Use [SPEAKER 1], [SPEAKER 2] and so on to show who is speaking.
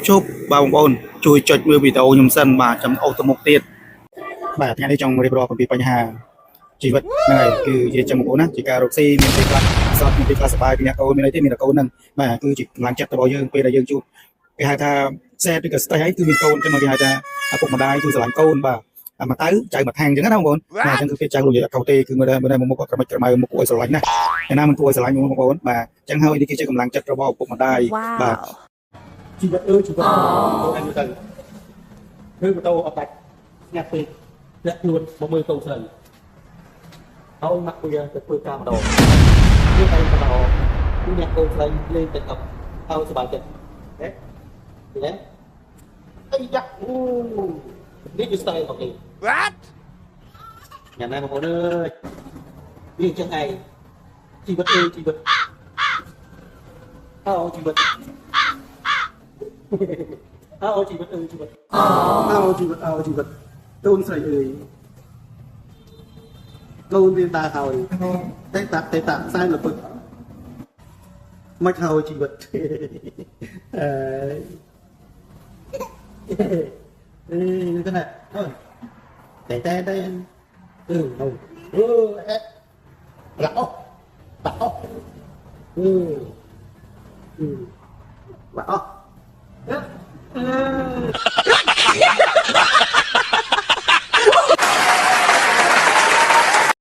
[SPEAKER 1] ឈប់បងប្អូនជួយចុចមើលវីដេអូខ្ញុំសិនបាទចាំអូទៅមុខទៀតបាទថ្ងៃនេះចង់រៀបរាប់អំពីបញ្ហាជីវិតហ្នឹងហើយគឺនិយាយចឹងបងប្អូនណាជាការរកស៊ីមានពេលខ្លះសោកមានពេលខ្លះសប្បាយពីអ្នកកូនមានអីទេមានតែកូនហ្នឹងបាទគឺជាកម្លាំងចិត្តរបស់យើងពេលដែលយើងជួបគេហៅថាខ្សែឬក៏ស្ទះអីគឺមានកូនចឹងមកគេហៅថាឪពុកម្ដាយគឺស្រឡាញ់កូនបាទមកទៅចៅមកខាងចឹងណាបងប្អូនបាទចឹងគឺពេលចៅលោកនិយាយអត់ខុសទេគឺមើលមកមុខគាត់ក្រមិចក្រមៅមុខគួរឲ្យស្រឡាញ់ណាឯណាមិនគួរឲ្យស្រឡាញ់បងប្អូនបាទចឹងហើយនេះគឺជាកម្លាំងចិត្តរបស់ឪពុកម្ដាយបាទជីវិតជីវិតទៅគឺម៉ូតូអត់ដាច់ស្ងាត់ពេកអ្នកខ្លួនមកមើលកូនស្រីហើយមកវាទៅធ្វើការម្ដងគឺតែម្ដងគឺអ្នកកូនស្រីលេងទឹកហើយសុបាយចិត្តហ៎ឃើញអីយ៉ាអូនេះគឺ style របស់គេ What ញ៉ាំណាបងប្អូនអើយវាចឹងឯងជីវិតជីវិតអូជីវិតអូជីវិតជីវិតអូជីវិតជីវិតកូនស្រីអើយកូនវាដើរហើយតែតាខ្សែលពឹកមិនហើយជីវិតនេះទៅណាអូតែដាក់អស់បាក់អស់